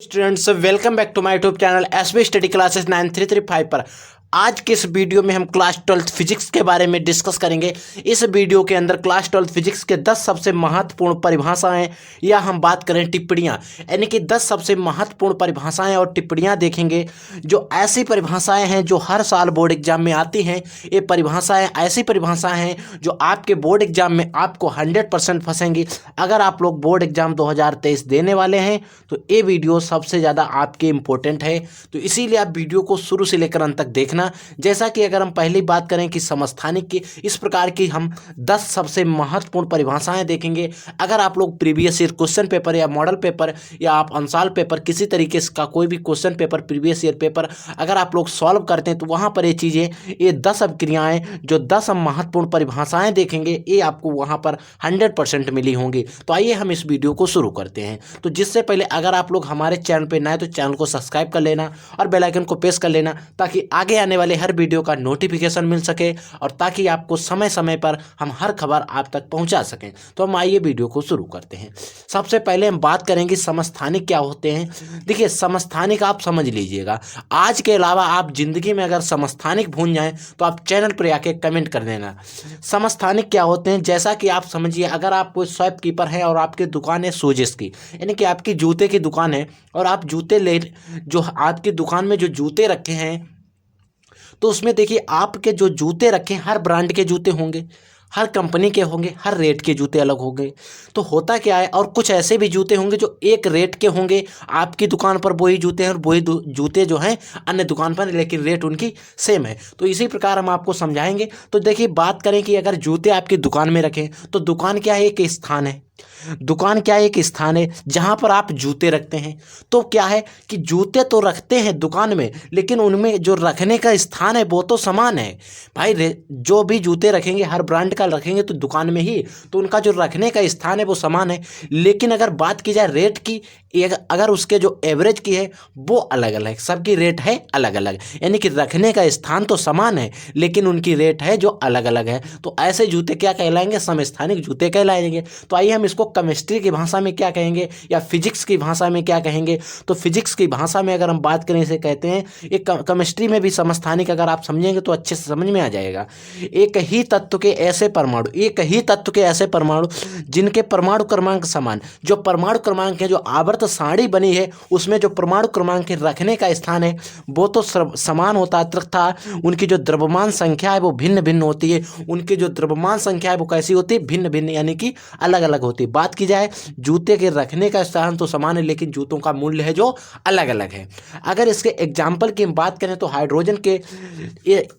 Students welcome back to my YouTube channel SB study classes 9335 पर आज के इस वीडियो में हम क्लास 12 फिजिक्स के बारे में डिस्कस करेंगे। इस वीडियो के अंदर क्लास 12 फिजिक्स के 10 सबसे महत्वपूर्ण परिभाषाएं या हम बात करें टिप्पणियां, यानी कि 10 सबसे महत्वपूर्ण परिभाषाएं और टिप्पणियां देखेंगे जो ऐसी परिभाषाएं हैं जो हर साल बोर्ड एग्जाम में आती हैं। ये परिभाषाएं ऐसी परिभाषाएं हैं जो आपके बोर्ड एग्जाम में आपको 100% फंसेंगी। अगर आप लोग बोर्ड एग्जाम 2023 देने वाले हैं तो ये वीडियो सबसे ज़्यादा आपके इम्पोर्टेंट है, तो इसीलिए आप वीडियो को शुरू से लेकर अंत तक देखना। जैसा कि अगर हम पहली बात करें कि समस्थानिक की इस प्रकार की हम 10 सबसे महत्वपूर्ण परिभाषाएं देखेंगे। अगर आप लोग प्रीवियस ईयर क्वेश्चन पेपर या मॉडल पेपर या आप अंशाल पेपर किसी तरीके का कोई भी question paper previous year paper अगर आप लोग सॉल्व करते हैं तो वहाँ पर ये चीज़ें, ये 10 अभिक्रियाएँ जो 10 महत्वपूर्ण परिभाषाएँ देखेंगे ये आपको वहाँ पर 100% मिली होंगी। तो आइए हम इस वीडियो को शुरू करते हैं। तो जिससे पहले अगर आप लोग हमारे चैनल पर नए तो चैनल को सब्सक्राइब कर लेना और बेल आइकन को प्रेस कर लेना ताकि आगे आने वाले हर वीडियो का नोटिफिकेशन मिल सके और ताकि आपको समय समय पर हम हर खबर आप तक पहुंचा सकें। तो हम आइए वीडियो को शुरू करते हैं। सबसे पहले हम बात करेंगे समस्थानिक क्या होते हैं। देखिए समस्थानिक आप समझ लीजिएगा, आज के अलावा आप जिंदगी में अगर समस्थानिक भूल जाएं तो आप चैनल पर आके कमेंट कर देना। समस्थानिक क्या होते हैं, जैसा कि आप समझिए अगर आप कोई शॉपकीपर हैं और आपकी दुकान है शूजेस की, यानी कि आपकी जूते की दुकान है और आप जूते ले जो आपकी दुकान में जो जूते रखे हैं तो उसमें देखिए आपके जो जूते रखे हर ब्रांड के जूते होंगे, हर कंपनी के होंगे, हर रेट के जूते अलग होंगे। तो होता क्या है, और कुछ ऐसे भी जूते होंगे जो एक रेट के होंगे, आपकी दुकान पर वही जूते हैं और वही जूते जो हैं अन्य दुकान पर, लेकिन रेट उनकी सेम है। तो इसी प्रकार हम आपको समझाएंगे। तो देखिए बात करें कि अगर जूते आपकी दुकान में रखें तो दुकान क्या है, एक स्थान है। दुकान क्या है, एक स्थान है जहां पर आप जूते रखते हैं। तो क्या है कि जूते तो रखते हैं दुकान में, लेकिन उनमें जो रखने का स्थान है वो तो समान है भाई। जो भी जूते रखेंगे हर ब्रांड का रखेंगे तो दुकान में ही, तो उनका जो रखने का स्थान है वो समान है। लेकिन अगर बात की जाए रेट की, अगर उसके जो एवरेज की है वो अलग अलग, सबकी रेट है अलग अलग, यानी कि रखने का स्थान तो समान है लेकिन उनकी रेट है जो अलग अलग है। तो ऐसे जूते क्या कहलाएंगे, समस्थानिक जूते कहलाएंगे। तो आइए हम इसको केमिस्ट्री की भाषा में क्या कहेंगे या फिजिक्स की भाषा में क्या कहेंगे। तो फिजिक्स की भाषा में अगर हम बात करें इसे कहते हैं, एक केमिस्ट्री में भी समस्थानिक अगर आप समझेंगे तो अच्छे से समझ में आ जाएगा। एक ही तत्व के ऐसे परमाणु, एक ही तत्व के ऐसे परमाणु जिनके परमाणु क्रमांक समान, जो परमाणु क्रमांक है, जो आवर्त सारणी बनी है उसमें जो परमाणु क्रमांक के रखने का स्थान है वो तो समान होता है, तथा उनकी जो द्रव्यमान संख्या है वो भिन्न भिन्न होती है। उनकी जो द्रव्यमान संख्या है वो कैसी होती है, भिन्न भिन्न, यानी कि अलग अलग होती है। बात की जाए जूते के रखने का स्थान तो समान है लेकिन जूतों का मूल्य है जो अलग अलग है। अगर इसके एग्जाम्पल की हम बात करें तो हाइड्रोजन के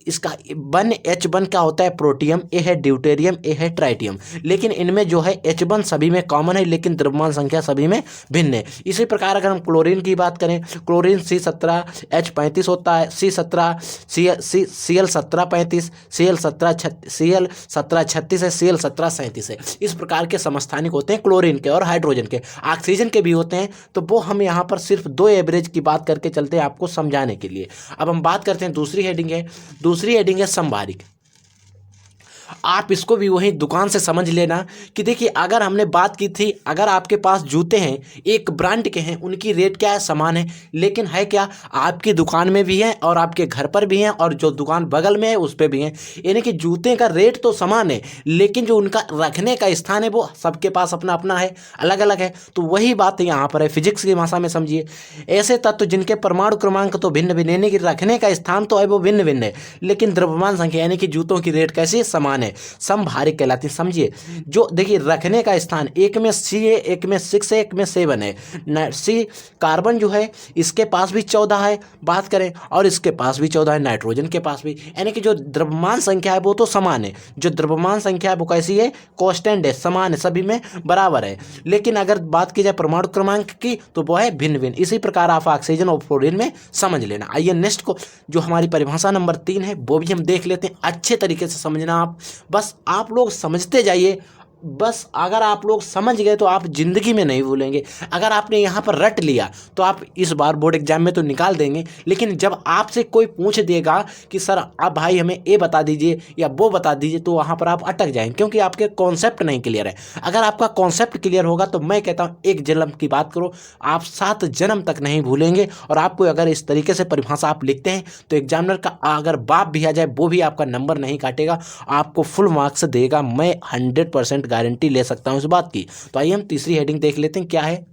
इसका 1H1 क्या होता है, प्रोटियम, ए है ड्यूटेरियम, ए है ट्राइटियम। लेकिन इनमें जो है H1 सभी में कॉमन है लेकिन द्रव्यमान संख्या सभी में भिन्न है। इसी प्रकार अगर हम क्लोरीन की बात करें, क्लोरीन C17H35 होता है, C17 Cl1735, Cl1736 है, Cl1737 है। इस प्रकार के समस्थानिक होते हैं क्लोरीन के और हाइड्रोजन के। ऑक्सीजन के भी होते हैं, तो वो हम यहाँ पर सिर्फ 2 एवरेज की बात करके चलते हैं आपको समझाने के लिए। अब हम बात करते हैं दूसरी हेडिंग है संभारिक। आप इसको भी वही दुकान से समझ लेना कि देखिए अगर हमने बात की थी, अगर आपके पास जूते हैं एक ब्रांड के हैं, उनकी रेट क्या है, समान है, लेकिन है क्या आपकी दुकान में भी है और आपके घर पर भी हैं और जो दुकान बगल में है उस पर भी हैं, यानी कि जूते का रेट तो समान है लेकिन जो उनका रखने का स्थान है वो सबके पास अपना अपना है, अलग अलग है। तो वही बात यहाँ पर है फिजिक्स की भाषा में समझिए। ऐसे तत्व जिनके परमाणु क्रमांक तो भिन्न भिन्न, यानी कि रखने का स्थान तो है वो भिन्न भिन्न है लेकिन द्रव्यमान संख्या यानी कि जूतों की रेट कैसी समान है, समभारिक कहलाती है। समझिए जो देखिए रखने का स्थान एक में C है, एक में 6 है, एक में 7 है। C कार्बन जो है इसके पास भी 14 है बात करें और इसके पास भी 14 है, नाइट्रोजन के पास भी, यानी कि जो द्रव्यमान संख्या है वो तो समान है। जो द्रव्यमान संख्या है वो कैसी है, कांस्टेंट है, समान है, सभी में बराबर है। लेकिन अगर बात की जाए परमाणु क्रमांक की तो वो है भिन्न भिन्न। इसी प्रकार आप ऑक्सीजन और फ्लोरीन में समझ लेना। आइए नेक्स्ट को जो हमारी परिभाषा नंबर 3 है वो भी हम देख लेते हैं। अच्छे तरीके से समझना आप, बस आप लोग समझते जाइए बस अगर आप लोग समझ गए तो आप ज़िंदगी में नहीं भूलेंगे। अगर आपने यहाँ पर रट लिया तो आप इस बार बोर्ड एग्जाम में तो निकाल देंगे, लेकिन जब आपसे कोई पूछ देगा कि सर आप भाई हमें ए बता दीजिए या वो बता दीजिए, तो वहाँ पर आप अटक जाएंगे, क्योंकि आपके कॉन्सेप्ट नहीं क्लियर है। अगर आपका कॉन्सेप्ट क्लियर होगा तो मैं कहता हूँ एक जन्म की बात करो, आप 7 जन्म तक नहीं भूलेंगे। और आपको अगर इस तरीके से परिभाषा आप लिखते हैं तो एग्जामिनर का अगर बाप भी आ जाए वो भी आपका नंबर नहीं काटेगा, आपको फुल मार्क्स देगा। मैं 100% गारंटी ले सकता हूं इस बात की। तो आइए हम तीसरी हेडिंग देख लेते हैं क्या है।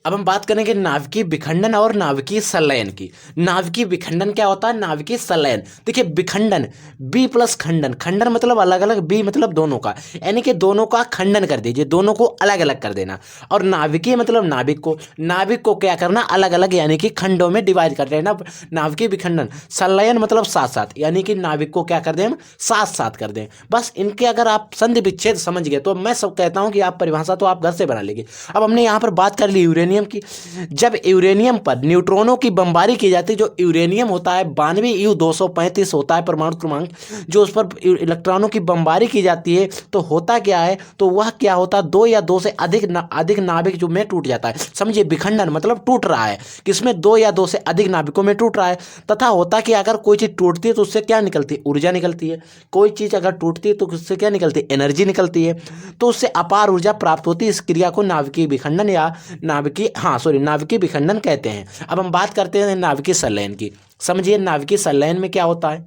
अब हम बात करेंगे नाभिकीय विखंडन और नाभिकीय संलयन की। नाभिकीय विखंडन क्या होता है, नाभिकीय संलयन। देखिए विखंडन, बी प्लस खंडन, खंडन मतलब अलग अलग, बी मतलब दोनों का, यानी कि दोनों का खंडन कर दीजिए, दोनों को अलग अलग कर देना। और नाभिकीय मतलब नाभिक को क्या करना, अलग अलग यानी कि खंडों में डिवाइड कर देना, नाभिकीय विखंडन। संलयन मतलब साथ साथ, यानी कि नाभिक को क्या कर दें, साथ साथ कर दें। बस इनके अगर आप संधि विच्छेद समझ गए तो मैं सब कहता हूं कि आप परिभाषा तो आप घर से बना लेंगे। अब हमने यहाँ पर बात कर ली यूरेनियम की। जब यूरेनियम पर न्यूट्रॉनों की बमबारी की जाती है, जो यूरेनियम होता है 92U235 होता है परमाणु क्रमांक, जो उस पर इलेक्ट्रॉनों की बमबारी की जाती है, तो होता क्या है, तो वह क्या होता है, 2 या 2 से अधिक नाभिक जो में टूट जाता है। समझिए विखंडन मतलब टूट रहा है, किसमें 2 या 2 से अधिक नाभिकों में टूट रहा है। तथा होता कि अगर कोई चीज टूटती है तो उससे क्या निकलती है, ऊर्जा निकलती है। कोई चीज अगर टूटती है तो उससे क्या निकलती है, एनर्जी निकलती है। तो उससे अपार ऊर्जा प्राप्त होती है। इस क्रिया को नाभिकीय विखंडन या नाभिकीय विखंडन कहते हैं। अब हम बात करते हैं नाभिकीय संलयन की। समझिए नाभिकीय संलयन में क्या होता है।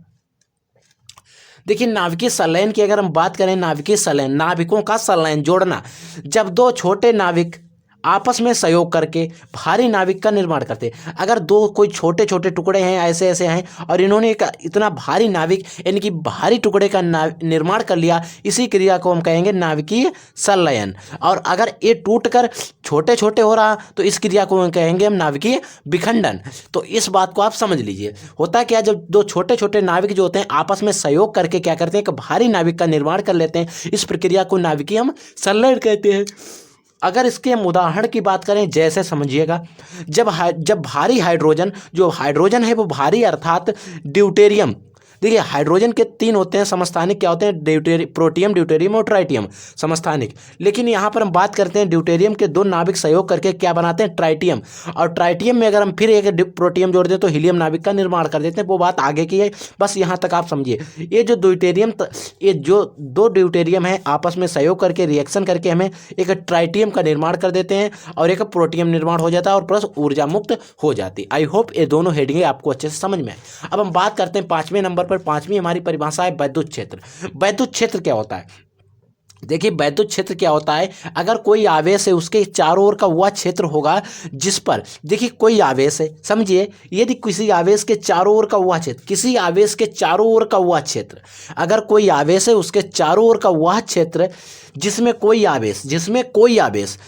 देखिए नाभिकीय संलयन की अगर हम बात करें, नाभिकीय संलयन नाभिकों का संलयन, जोड़ना। जब 2 छोटे नाभिक आपस में सहयोग करके भारी नाभिक का निर्माण करते हैं। अगर 2 कोई छोटे छोटे टुकड़े हैं, ऐसे ऐसे हैं, और इन्होंने एक इतना भारी नाभिक यानी कि भारी टुकड़े का निर्माण कर लिया, इसी क्रिया को हम कहेंगे नाभिकीय संलयन। और अगर ये टूटकर छोटे छोटे हो रहा तो इस क्रिया को कहेंगे हम नाभिकीय विखंडन। तो इस बात को आप समझ लीजिए। होता क्या, जब 2 छोटे छोटे नाभिक जो होते हैं आपस में सहयोग करके क्या करते हैं, एक भारी नाभिक का निर्माण कर लेते हैं, इस प्रक्रिया को नाभिकीय हम संलयन कहते हैं। अगर इसके हम उदाहरण की बात करें, जैसे समझिएगा, जब भारी हाइड्रोजन, जो हाइड्रोजन है वो भारी अर्थात ड्यूटेरियम। देखिए हाइड्रोजन के 3 होते हैं समस्थानिक, क्या होते हैं, प्रोटियम, ड्यूटेरियम और ट्राइटियम समस्थानिक। लेकिन यहाँ पर हम बात करते हैं ड्यूटेरियम के 2 नाभिक सहयोग करके क्या बनाते हैं, ट्राइटियम। और ट्राइटियम में अगर हम फिर एक प्रोटियम जोड़ दें तो हीलियम नाभिक का निर्माण कर देते हैं। वो बात आगे की है, बस यहाँ तक आप समझिए। ये जो दो ड्यूटेरियम है आपस में सहयोग करके रिएक्शन करके हमें एक ट्राइटियम का निर्माण कर देते हैं और एक प्रोटियम निर्माण हो जाता है और प्लस ऊर्जा मुक्त हो जाती है। आई होप ये दोनों हेडिंगें आपको अच्छे से समझ में आए। अब हम बात करते हैं 5वें नंबर पर। 5वीं हमारी परिभाषा है वैद्युत क्षेत्र। वैद्युत क्षेत्र क्या होता है। देखिए वैद्युत क्षेत्र क्या होता है, अगर कोई आवेश है उसके चारों ओर का वह क्षेत्र होगा जिस पर, देखिए कोई आवेश है, समझिए, यदि किसी आवेश के चारों ओर का वह क्षेत्र, किसी आवेश के चारों ओर का वह क्षेत्र, अगर कोई आवेश है उसके चारों ओर का वह क्षेत्र जिसमें कोई आवेश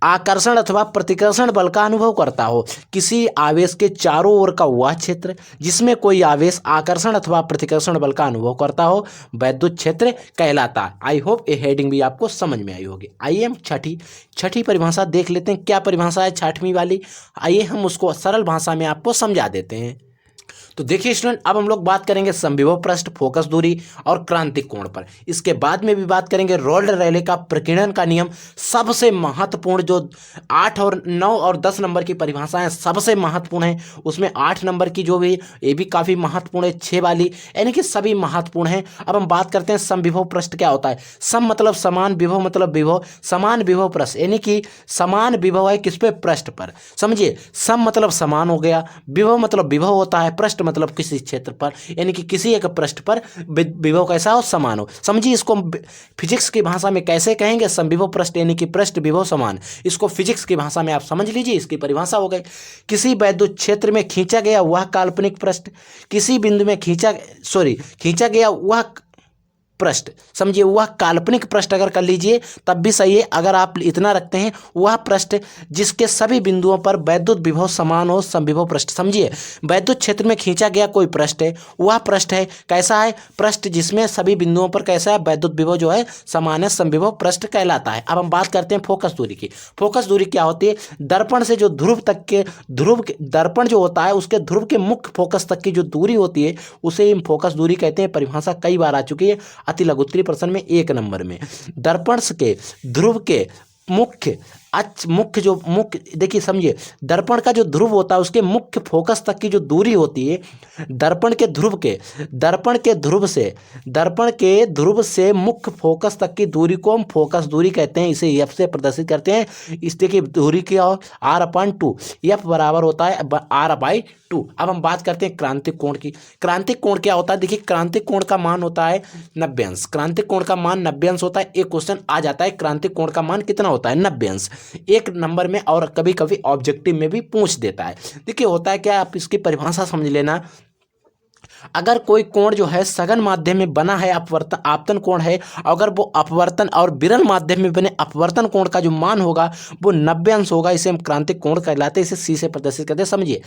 आकर्षण अथवा प्रतिकर्षण बल का अनुभव करता हो। किसी आवेश के चारों ओर का वह क्षेत्र जिसमें कोई आवेश आकर्षण अथवा प्रतिकर्षण बल का अनुभव करता हो वैद्युत क्षेत्र कहलाता है। आई होप ये हेडिंग भी आपको समझ में आई होगी। आइए हम छठी परिभाषा देख लेते हैं। क्या परिभाषा है 6वीं वाली, आइए हम उसको सरल भाषा में आपको समझा देते हैं। तो देखिए स्टूडेंट, अब हम लोग बात करेंगे समविभव पृष्ठ, फोकस दूरी और क्रांतिक कोण पर। इसके बाद में भी बात करेंगे रोल्ड रैले का प्रकीर्णन का नियम। सबसे महत्वपूर्ण जो 8 और 9 और 10 नंबर की परिभाषाएं सबसे महत्वपूर्ण है, उसमें 8 नंबर की जो भी ये भी काफ़ी महत्वपूर्ण है, 6 वाली, यानी कि सभी महत्वपूर्ण हैं। अब हम बात करते हैं समविभव पृष्ठ क्या होता है। सम मतलब समान, विभव मतलब विभव, समान विभव पृष्ठ, यानी कि समान विभव है किस पे, पृष्ठ पर। समझिए सम मतलब समान हो गया, विभव मतलब विभव होता है, पृष्ठ मतलब किसी क्षेत्र पर, यानी कि किसी एक पृष्ठ पर विभव कैसा हो, समान हो। समझिए इसको फिजिक्स की भाषा में कैसे कहेंगे, समविभव पृष्ठ यानी कि पृष्ठ विभव समान। इसको फिजिक्स की भाषा में आप समझ लीजिए, इसकी परिभाषा हो गई। किसी वैद्युत क्षेत्र में खींचा गया वह काल्पनिक पृष्ठ, किसी बिंदु में खींचा गया वह पृष्ठ, समझिए वह काल्पनिक पृष्ठ अगर कर लीजिए तब भी सही है। अगर आप इतना रखते हैं वह पृष्ठ जिसके सभी बिंदुओं पर वैद्युत विभव समान हो, समविभव पृष्ठ। समझिए वैद्युत क्षेत्र में खींचा गया कोई पृष्ठ है, वह पृष्ठ है कैसा है, पृष्ठ जिसमें सभी बिंदुओं पर कैसा है, वैद्युत विभव जो है समान है, समविभव पृष्ठ कहलाता है। अब हम बात करते हैं फोकस दूरी की। फोकस दूरी क्या होती है, दर्पण से जो दर्पण जो होता है उसके ध्रुव के मुख्य फोकस तक की जो दूरी होती है उसे हम फोकस दूरी कहते हैं। परिभाषा कई बार आ चुकी है, अति लघु उत्तरी प्रश्न में 1 नंबर में। दर्पण के ध्रुव के मुख्य देखिए समझिए, दर्पण का जो ध्रुव होता है उसके मुख्य फोकस तक की जो दूरी होती है, दर्पण के ध्रुव से मुख्य फोकस तक की दूरी को हम फोकस दूरी कहते हैं, इसे एफ से प्रदर्शित करते हैं। इस देखिए दूरी क्या हो, r/2, एफ बराबर होता है r/2। अब हम बात करते हैं क्रांतिक कोण की। क्रांतिक कोण क्या होता है, देखिए क्रांतिक कोण का मान होता है 90 अंश। क्रांतिक कोण का मान 90 अंश होता है। एक क्वेश्चन आ जाता है क्रांतिक कोण का मान कितना होता है, 90 अंश, 1 नंबर में, और कभी कभी ऑब्जेक्टिव में भी पूछ देता है। देखिए होता है क्या, आप इसकी परिभाषा समझ लेना। अगर कोई कोण जो है सघन माध्यम में बना है, आपतन कोण है, अगर वो अपवर्तन और विरल माध्यम में बने अपवर्तन कोण का जो मान होगा वो 90 अंश होगा, इसे हम क्रांतिक कोण कहलाते हैं। इसे सी से प्रदर्शित करते हैं। समझिए,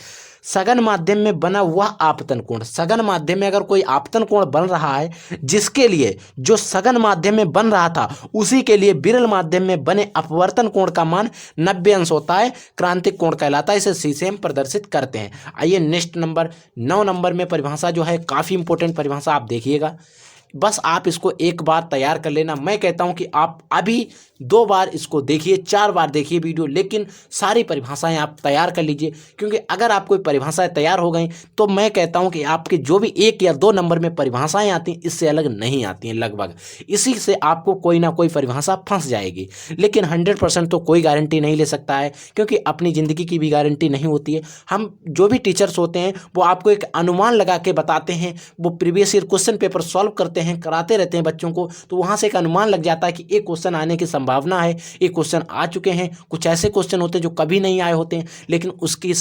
सघन माध्यम में बना हुआ आपतन कोण, सघन माध्यम में अगर कोई आपतन कोण बन रहा है, जिसके लिए जो सघन माध्यम में बन रहा था उसी के लिए विरल माध्यम में बने अपवर्तन कोण का मान 90 अंश होता है, क्रांतिक कोण कहलाता है। इसे सी से हम प्रदर्शित करते हैं। आइए नेक्स्ट नंबर 9 नंबर में परिभाषा जो है काफ़ी इंपॉर्टेंट परिभाषा, आप देखिएगा, बस आप इसको एक बार तैयार कर लेना। मैं कहता हूं कि आप अभी 2 बार इसको देखिए, 4 बार देखिए वीडियो, लेकिन सारी परिभाषाएं आप तैयार कर लीजिए, क्योंकि अगर आप कोई परिभाषाएं तैयार हो गई तो मैं कहता हूं कि आपके जो भी 1 या 2 नंबर में परिभाषाएं आती हैं इससे अलग नहीं आती हैं लगभग, इसी से आपको कोई ना कोई परिभाषा फंस जाएगी। लेकिन 100% तो कोई गारंटी नहीं ले सकता है, क्योंकि अपनी ज़िंदगी की भी गारंटी नहीं होती है। हम जो भी टीचर्स होते हैं वो आपको एक अनुमान लगा के बताते हैं, वो previous year question paper solve करते हैं, कराते रहते हैं बच्चों को, तो वहाँ से एक अनुमान लग जाता है कि एक क्वेश्चन आने की संभावना है, एक क्वेश्चन आ चुके हैं। कुछ ऐसे क्वेश्चन होते हैं जो कभी नहीं आए होते हैं, लेकिन उसकी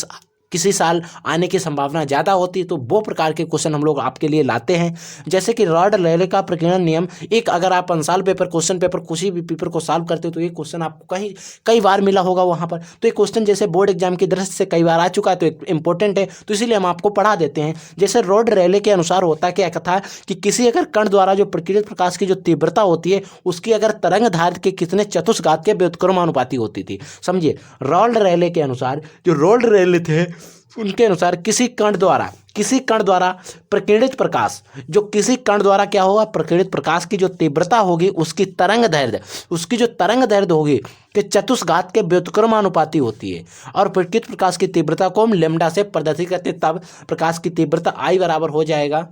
किसी साल आने की संभावना ज़्यादा होती है, तो वो प्रकार के क्वेश्चन हम लोग आपके लिए लाते हैं। जैसे कि रॉड रेले का प्रकीर्णन नियम, एक अगर आप अंशाल पेपर क्वेश्चन पेपर किसी भी पेपर को सॉल्व करते हो तो ये क्वेश्चन आपको कई बार मिला होगा वहाँ पर। तो ये क्वेश्चन जैसे बोर्ड एग्जाम की दृष्टि से कई बार आ चुका है, तो एक इंपॉर्टेंट है, तो इसीलिए हम आपको पढ़ा देते हैं। जैसे रॉड रेले के अनुसार होता क्या था कि किसी अगर कण द्वारा जो प्रकीर्णित प्रकाश की जो तीव्रता होती है उसकी अगर तरंग दैर्घ्य के कितने चतुष्घात के व्युत्क्रमानुपाती होती थी। समझिए, रॉड रेले के अनुसार, जो रॉड रेले थे उनके अनुसार किसी कण द्वारा प्रकीर्णित प्रकाश, जो किसी कण द्वारा क्या होगा, प्रकीर्णित प्रकाश की जो तीव्रता होगी उसकी तरंग दैर्घ्य होगी कि चतुष्घात के व्युत्क्रमानुपाती होती है। और प्रकीर्णित प्रकाश की तीव्रता को हम लैम्डा से प्रदर्शित करते हैं, तब प्रकाश की तीव्रता I बराबर हो जाएगा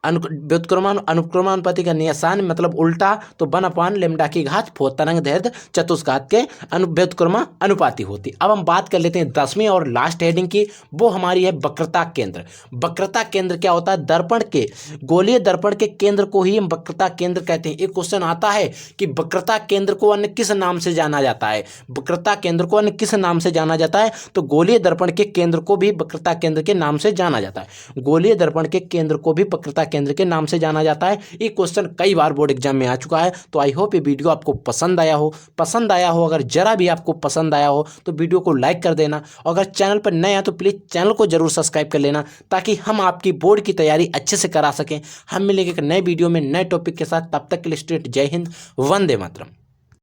अनुक्रमानुपाती का निशान मतलब उल्टा, तो 1/λ की घात 4 तरंग दैर्घ्य चतुष्घात के व्युत्क्रमानुपाती होती। अब हम बात कर लेते हैं 10वीं और लास्ट हेडिंग की, वो हमारी है वक्रता केंद्र। वक्रता केंद्र क्या होता है, दर्पण के गोलीय दर्पण के केंद्र को ही हम वक्रता केंद्र कहते हैं। एक क्वेश्चन आता है कि वक्रता केंद्र को अन्य किस नाम से जाना जाता है, वक्रता केंद्र को अन्य किस नाम से जाना जाता है, तो गोलीय दर्पण के केंद्र को भी वक्रता केंद्र के नाम से जाना जाता है। गोलीय दर्पण के केंद्र को भी वक्रता केंद्र के नाम से जाना जाता है। ये क्वेश्चन कई बार बोर्ड एग्जाम में आ चुका है। तो आई होप ये वीडियो आपको पसंद आया हो। अगर जरा भी आपको पसंद आया हो तो वीडियो को लाइक कर देना, और अगर चैनल पर नए हैं तो प्लीज़ चैनल को जरूर सब्सक्राइब कर लेना, ताकि हम आपकी बोर्ड की तैयारी अच्छे से करा सकें। हम मिलेंगे एक नए वीडियो में नए टॉपिक के साथ, तब तक के लिए स्टूडेंट जय हिंद, वंदे मातरम।